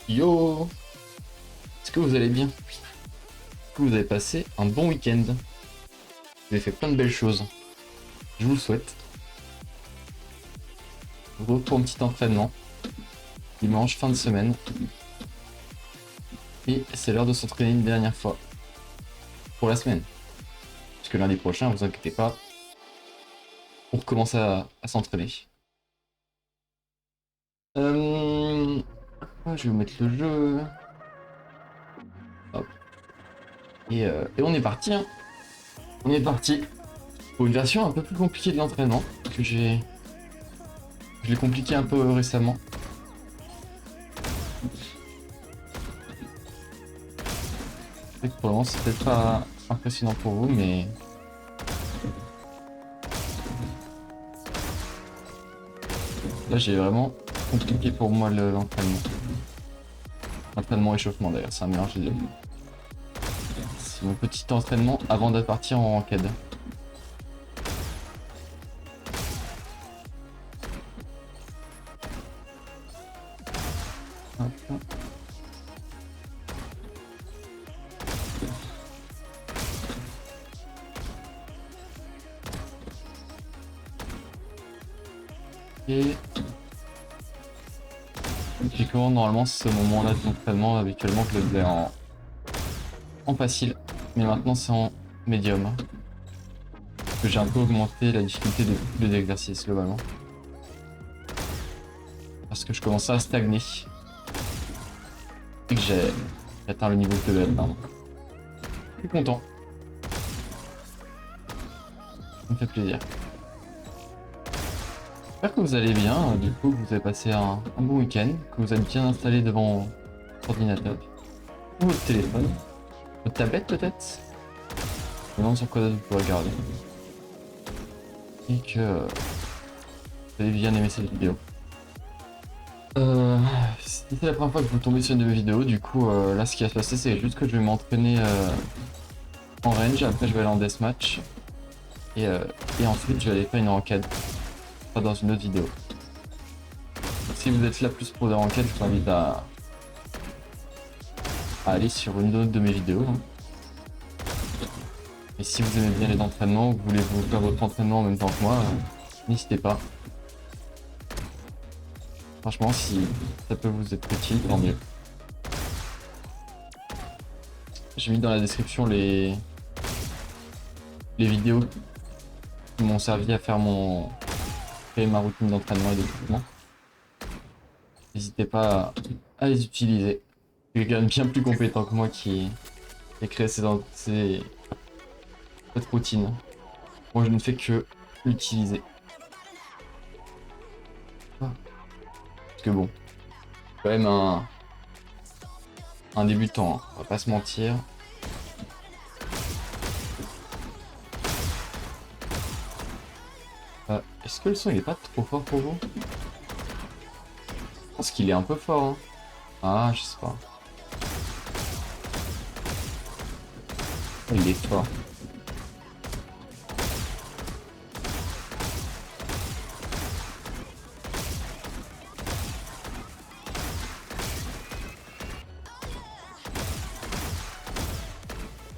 Yo! Est-ce que vous allez bien? Est-ce que vous avez passé un bon week-end? Vous avez fait plein de belles choses. Je vous le souhaite. Retour pour un petit entraînement. Dimanche, fin de semaine. Et c'est l'heure de s'entraîner une dernière fois. Pour la semaine. Puisque lundi prochain, vous inquiétez pas, on recommence à s'entraîner. Je vais vous mettre le jeu. Hop. Et on est parti, hein. On est parti. Pour une version un peu plus compliquée de l'entraînement. Que je l'ai compliqué un peu récemment. Pour le moment, c'est peut-être pas impressionnant pour vous, mais là, j'ai vraiment compliqué pour moi l'entraînement. L'entraînement échauffement d'ailleurs, c'est un mélange des deux. C'est mon petit entraînement avant de partir en ranked. Et typiquement, normalement, ce moment-là de l'entraînement, habituellement, je le faisais en facile. Mais maintenant, c'est en médium. Parce que j'ai un peu augmenté la difficulté des exercices, globalement. Parce que je commençais à stagner. Et que j'ai atteint le niveau que je devais atteindre. Je suis content. Ça me fait plaisir. J'espère que vous allez bien, du coup que vous avez passé un bon week-end, que vous êtes bien installé devant votre ordinateur, ou votre téléphone, votre tablette peut-être. Je me demande sur quoi vous pouvez regarder. Et que vous avez bien aimé cette vidéo. Si c'est la première fois que vous tombez sur une de mes vidéos, du coup là ce qui va se passer c'est juste que je vais m'entraîner en range, après je vais aller en deathmatch, et ensuite je vais aller faire une ranked, pas dans une autre vidéo. Si vous êtes là plus pour des ranked, je vous invite à aller sur une autre de mes vidéos. Et si vous aimez bien les entraînements, ou que vous voulez vous faire votre entraînement en même temps que moi, n'hésitez pas. Franchement, si ça peut vous être utile, tant mieux. J'ai mis dans la description les vidéos qui m'ont servi à faire créer ma routine d'entraînement et d'équipement. N'hésitez pas à les utiliser. C'est quelqu'un de bien plus compétent que moi qui a créé cette routine. Moi, je ne fais que l'utiliser. Parce que bon, quand même un débutant, hein, on va pas se mentir. Est-ce que le son il est pas trop fort pour vous? Je pense qu'il est un peu fort. Hein. Ah, je sais pas. Il est fort.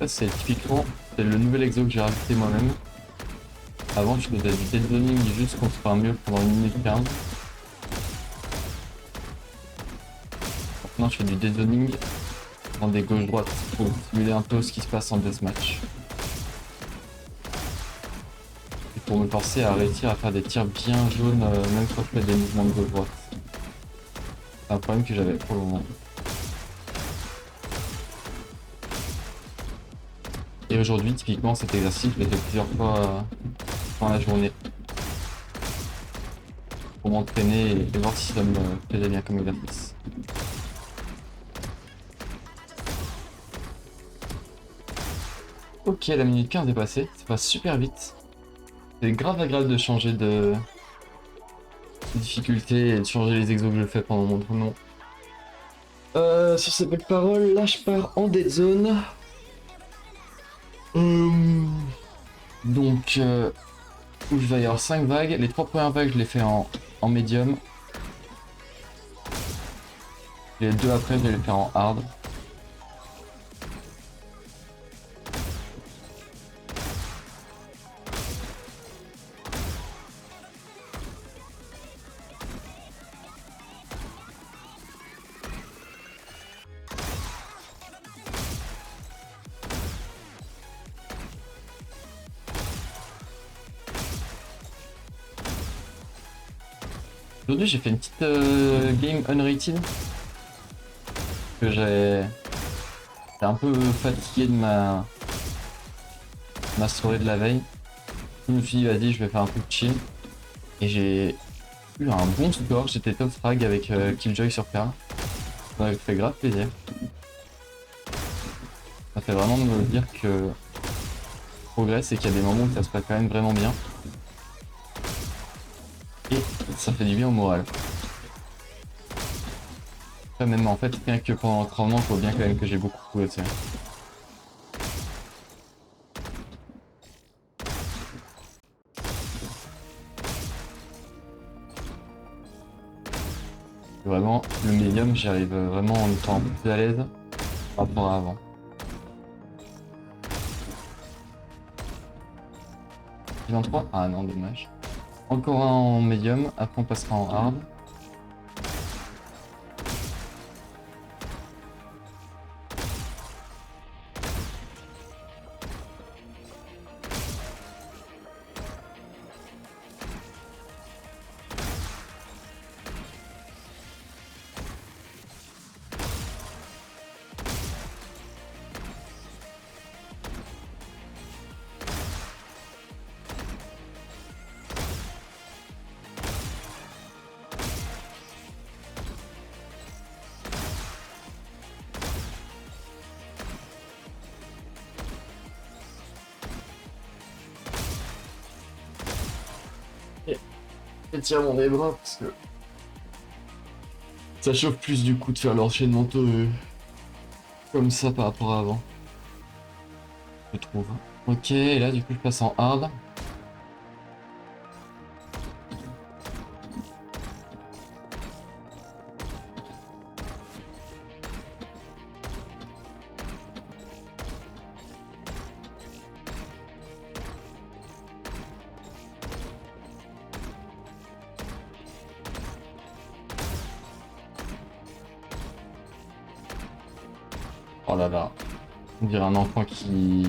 Ça c'est typiquement le nouvel exo que j'ai rajouté moi-même. Avant je faisais du dead zoning juste contre un mur pendant 1 minute 15. Maintenant je fais du dead zoning dans des gauche-droite pour simuler un peu ce qui se passe en deathmatch. Et pour me forcer à réussir à faire des tirs bien jaunes même quand je fais des mouvements de gauche-droite. C'est un problème que j'avais pour le moment. Et aujourd'hui, typiquement, cet exercice, je l'ai fait plusieurs fois dans la journée. Pour m'entraîner et voir si ça me plaisait bien comme exercice. Ok, la minute 15 est passée, ça passe super vite. C'est grave agréable de changer de difficulté et de changer les exos que je fais pendant mon entraînement. Sur ces belles paroles, là je pars en dead zone. Donc, où il va y avoir 5 vagues. Les 3 premières vagues, je les fais en médium. Les deux après, je vais les faire en hard. Aujourd'hui, j'ai fait une petite game unrated. Que j'étais un peu fatigué de ma soirée de la veille. Je me suis dit, vas-y, je vais faire un peu de chill. Et j'ai eu un bon score. J'étais top frag avec Killjoy sur K. Ça m'a fait grave plaisir. Ça fait vraiment me dire que je progresse et qu'il y a des moments où ça se passe quand même vraiment bien. Et ça fait du bien au moral. Après, même en fait, rien que pendant l'entraînement, il faut bien quand même que j'ai beaucoup progressé. Vraiment, le médium, j'y arrive vraiment en étant un peu plus à l'aise par rapport à avant. 23? Ah non, dommage. Encore un en médium, après on passera en hard. Je tire mon bras parce que ça chauffe plus du coup de faire l'enchaînement comme ça par rapport à avant. Je trouve. Ok, et là du coup je passe en hard. Oh là là, on dirait un enfant qui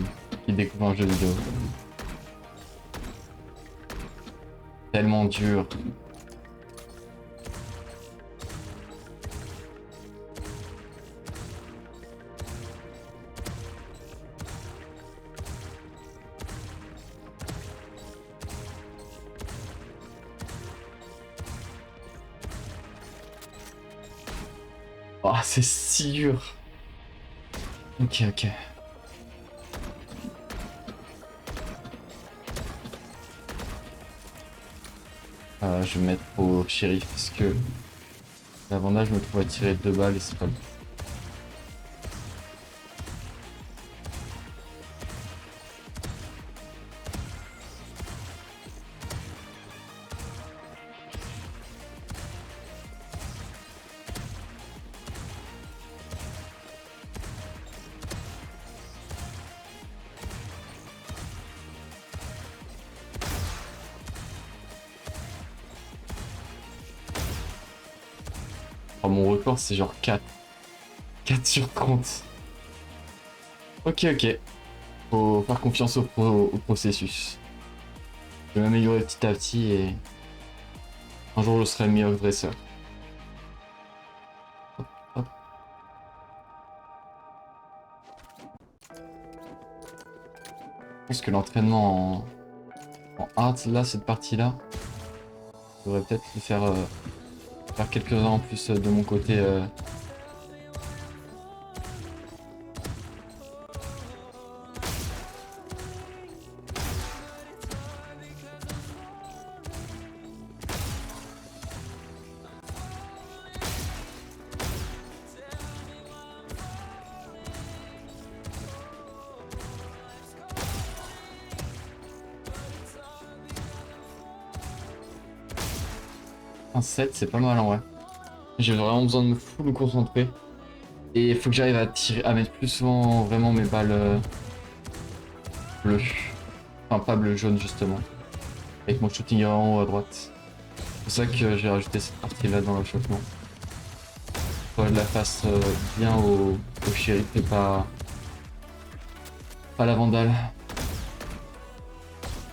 découvre un jeu vidéo. Tellement dur. Oh, c'est si dur. Ok, ok. Je vais mettre au shérif parce que l'avantage me trouve à tirer 2 balles et c'est pas le. Oh, mon record c'est genre 4. 4 sur 30. Ok, ok. Faut faire confiance au processus. Je vais m'améliorer petit à petit et un jour je serai le meilleur dresseur. Hop, hop. Je pense que l'entraînement en hard, là, cette partie-là, je devrais peut-être le faire quelques-uns en plus de mon côté. Un 7, c'est pas mal en vrai. J'ai vraiment besoin de me full me concentrer. Et il faut que j'arrive à tirer, à mettre plus souvent vraiment mes balles bleues. Enfin pas bleu, jaune justement. Avec mon shooting en haut à droite. C'est pour ça que j'ai rajouté cette partie là dans l'échauffement. Faut que je la fasse bien au shérif et pas la vandale.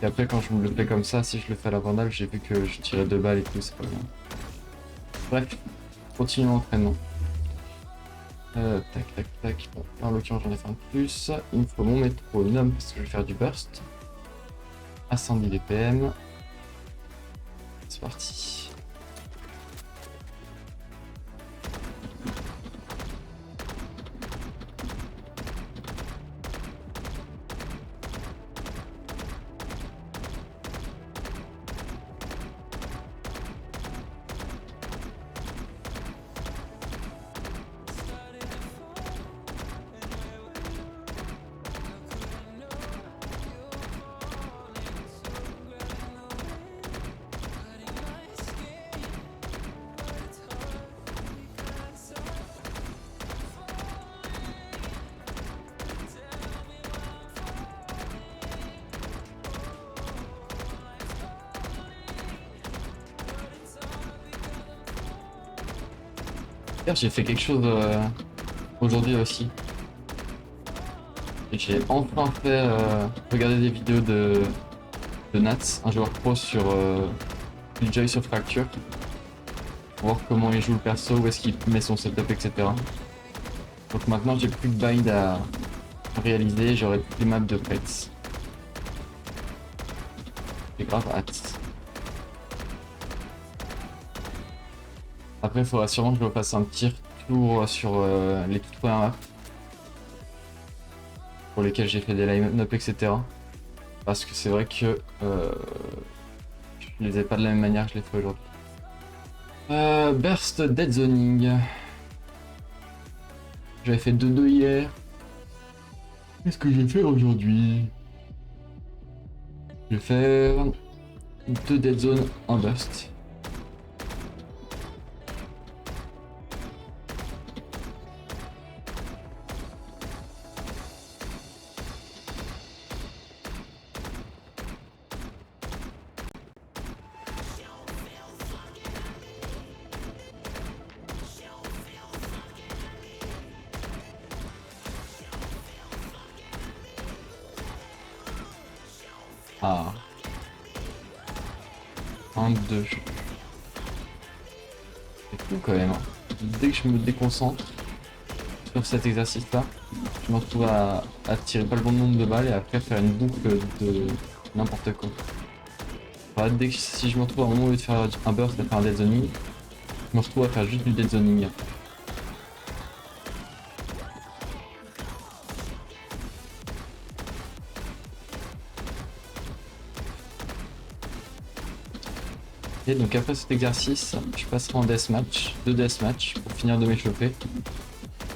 Et après quand je me le fais comme ça, si je le fais à la vandale, j'ai vu que je tirais 2 balles et tout, c'est pas bien. Bref, continue l'entraînement. Tac tac tac. Bon, là, en l'occurrence j'en ai fait un de plus. Il me faut mon métronome parce que je vais faire du burst. À 110 BPM. C'est parti. D'ailleurs, j'ai fait quelque chose aujourd'hui aussi. Et j'ai enfin fait regarder des vidéos de Nats, un joueur pro sur Killjoy sur Fracture. Pour voir comment il joue le perso, où est-ce qu'il met son setup, etc. Donc maintenant j'ai plus de bind à réaliser, j'aurai toutes les maps de Pretz. J'ai grave hâte. Après il faudra sûrement que je refasse un petit retour sur les toutes premières maps. Pour lesquelles j'ai fait des line-up, etc. Parce que c'est vrai que je les ai pas de la même manière que je les fais aujourd'hui. Burst Dead Zoning. J'avais fait 2-2 hier. Qu'est-ce que je vais faire aujourd'hui? Je vais faire 2 Dead Zone, 1 Burst. Ah. 1, 2. C'est fou quand même. Hein. Dès que je me déconcentre sur cet exercice-là, je me retrouve à tirer pas le bon nombre de balles et après faire une boucle de n'importe quoi. Enfin, si je me retrouve à un moment au lieu de faire un burst et faire un dead zoning, je me retrouve à faire juste du dead zoning. Et donc après cet exercice, je passerai en deathmatch, 2 deathmatch pour finir de m'échauffer,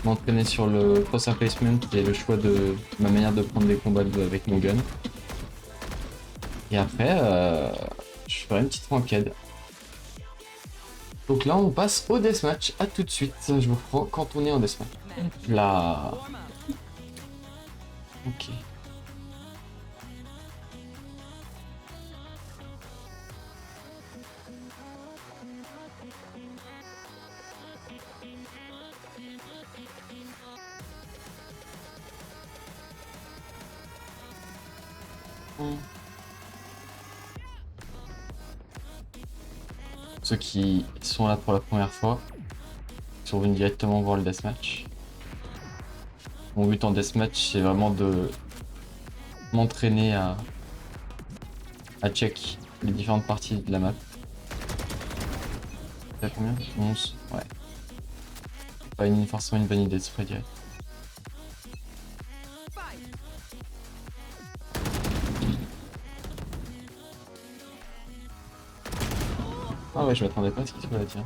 m'entraîner sur le crosshair placement et le choix de ma manière de prendre des combats avec mon gun. Et après, je ferai une petite ranked. Donc là on passe au deathmatch, à tout de suite, je vous reprends quand on est en deathmatch. Là. Ok. Ceux qui sont là pour la première fois sont venus directement voir le deathmatch. Mon but en deathmatch, c'est vraiment de m'entraîner à check les différentes parties de la map. T'as combien? 11. Ouais. Pas forcément une bonne idée de spray direct. Ah ouais, je m'attendais pas à ce qu'il soit là, tiens.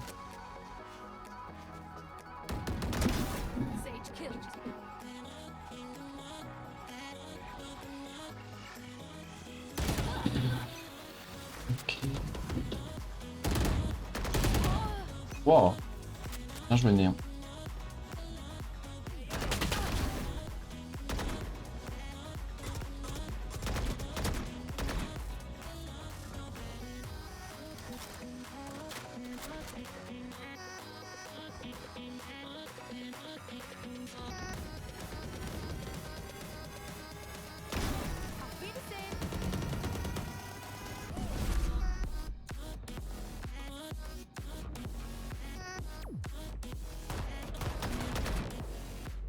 Ok. Wow. Bien joué, Néant.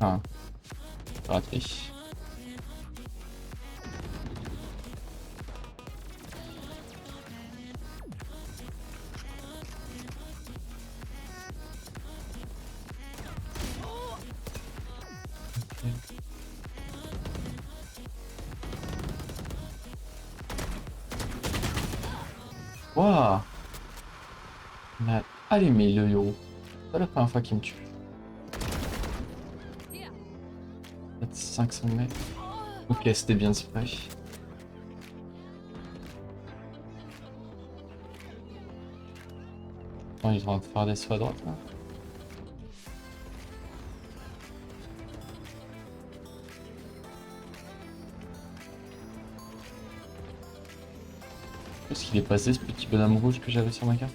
Ah, raté. Waouh! Allez, mais le héros. C'est pas la première fois qu'il me tue. 500 mètres. Ok, c'était bien spray. Oh, il est en train de faire des sauts à droite là. Est-ce qu'il est passé ce petit bonhomme rouge que j'avais sur ma carte?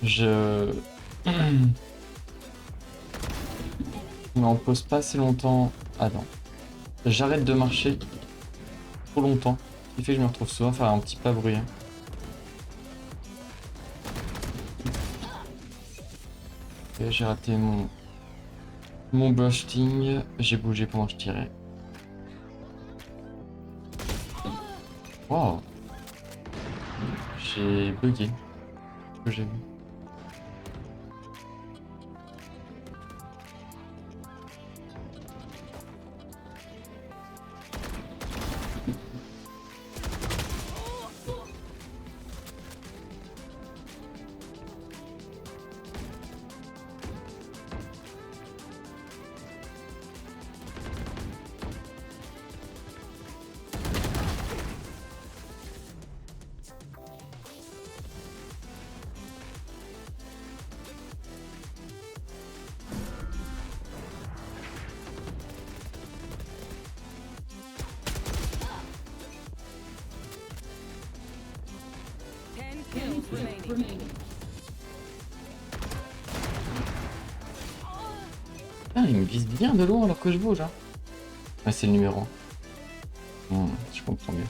Je m'en pose pas assez longtemps. Attends. J'arrête de marcher trop longtemps. Ce qui fait que je me retrouve souvent faire un petit pas bruyant. Et j'ai raté mon bursting. J'ai bougé pendant que je tirais. Wow. J'ai bugué. Ce que j'ai vu. Ah, il me vise bien de loin alors que je bouge. Hein. Ouais, c'est le numéro 1. Je comprends mieux.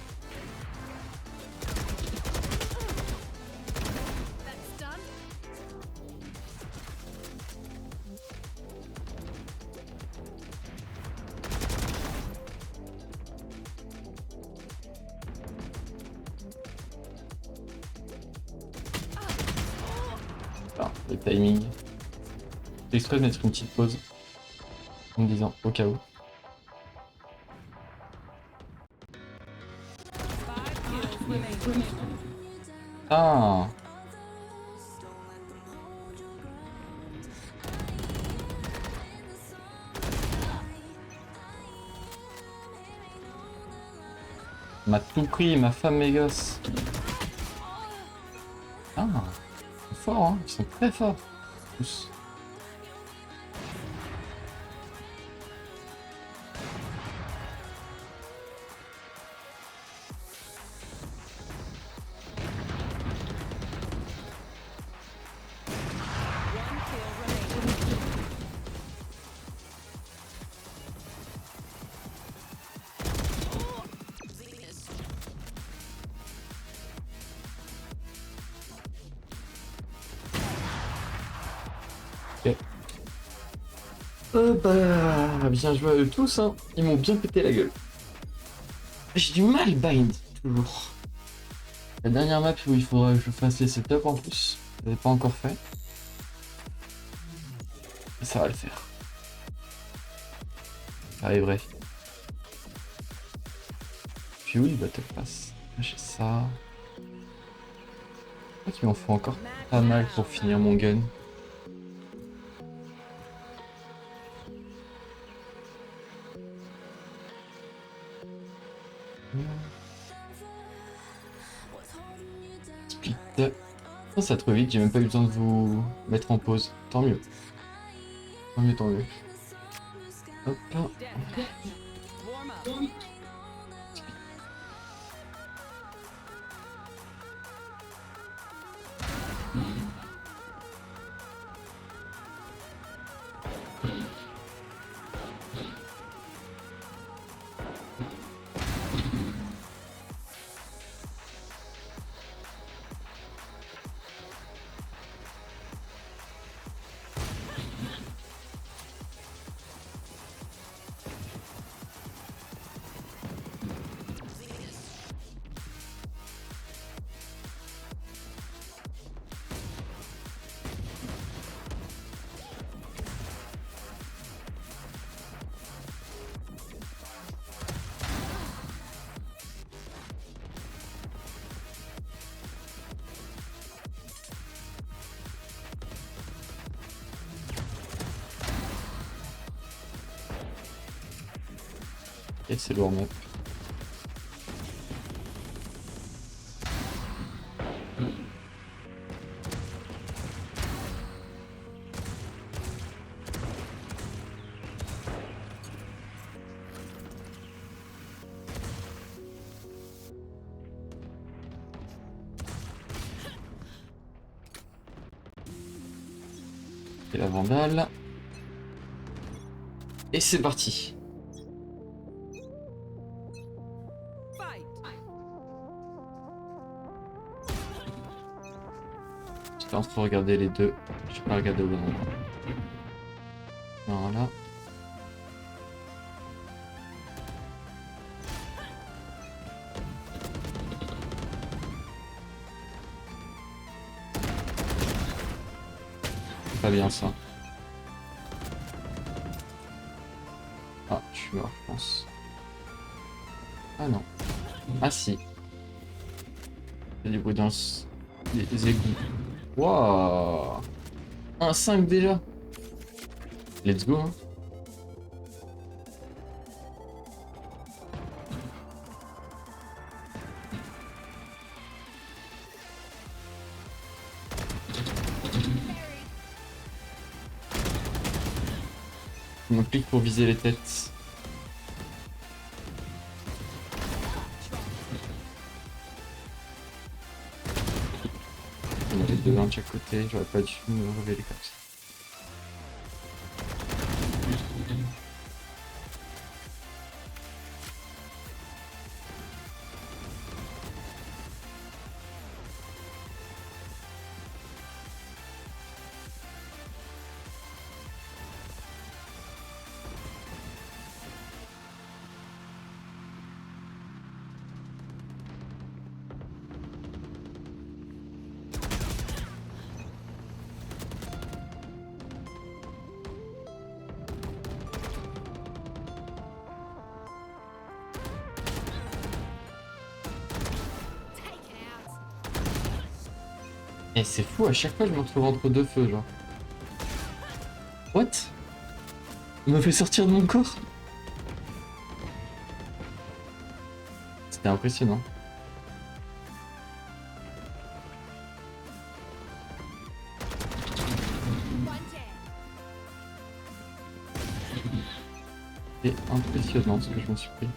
Ah, le timing. J'ai exprès de mettre une petite pause en me disant au cas où. Ah, m'a tout pris, ma femme, mes gosses. Ah, ils sont forts, hein. Ils sont très forts. Tous. Ok. Bah, bien joué à eux tous, hein. Ils m'ont bien pété la gueule. J'ai du mal, bind, toujours. La dernière map où il faudra que je fasse les setups en plus, je l'ai pas encore fait. Et ça va le faire. Ça arriverait. Puis oui, Battle Pass. J'ai ça. Je crois qu'il m'en faut encore pas mal pour finir mon gun. Split. Oh, ça trop vite, j'ai même pas eu besoin de vous mettre en pause. Tant mieux. Tant mieux, tant mieux. Hop. Et c'est le warm-up. Et la vandale. Et c'est parti. J'étais en train de regarder les deux. Je vais pas regarder au bon moment. Voilà. C'est pas bien ça. Ah, je suis mort, je pense. Ah non. Ah si. Il y a du bruit dans les égouts. Waouh! Un 5 déjà. Let's go, hein. On me clique pour viser les têtes. Il y en avait deux de chaque côté, j'aurais pas dû me révéler comme ça. Et c'est fou, à chaque fois je me retrouve entre deux feux, genre. What? On m'a fait sortir de mon corps? C'était impressionnant. C'est impressionnant ce que je me suis pris.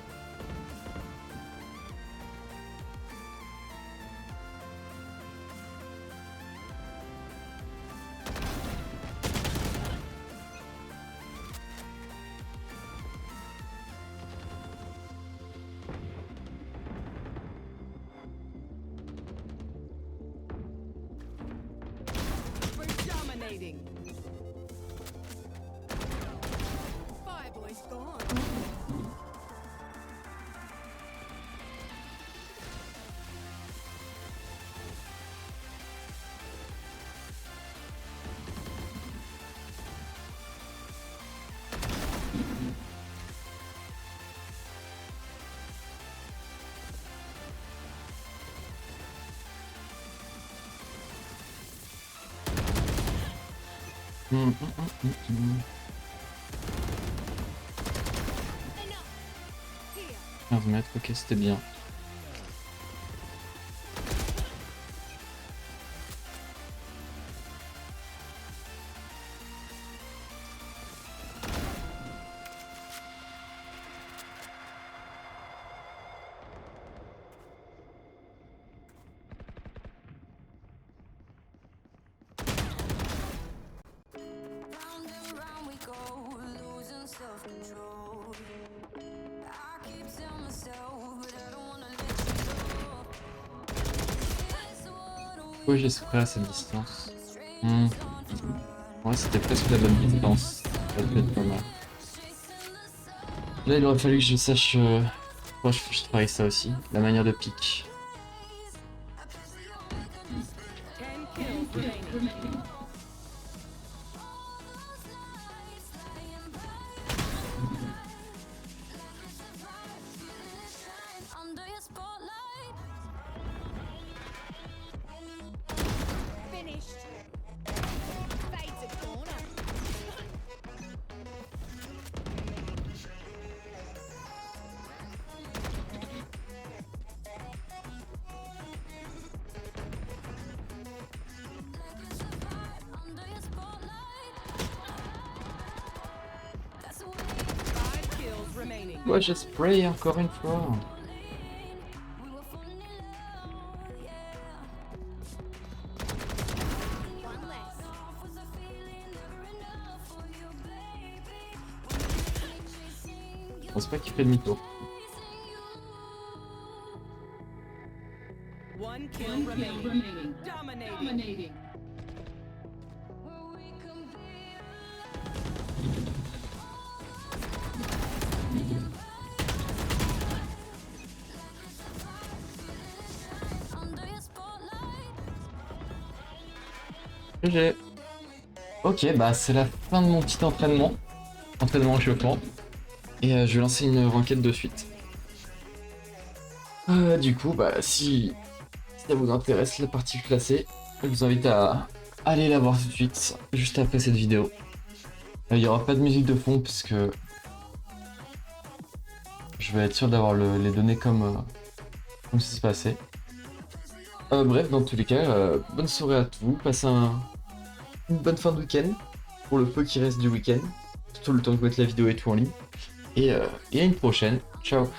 15 mètres, ok, c'était bien. Oui, j'ai spray à cette distance. Ouais, c'était presque la bonne distance. Ça peut être pas mal. Là, il aurait fallu que je sache. Moi, je travaille ça aussi. La manière de pique. Ouais, j'ai spray encore une fois. Je pense pas qu'il fait demi-tour. One kill remaining. Dominating. GG. Ok, bah c'est la fin de mon petit entraînement. Entraînement échauffement. Et je vais lancer une requête de suite. Du coup, bah si ça vous intéresse la partie classée, je vous invite à aller la voir tout de suite, juste après cette vidéo. Il n'y aura pas de musique de fond puisque je vais être sûr d'avoir les données comme ça se passait. Bref, dans tous les cas, bonne soirée à tous, passez une bonne fin de week-end, pour le peu qui reste du week-end, tout le temps que mettre la vidéo et tout en ligne. Et à une prochaine, ciao.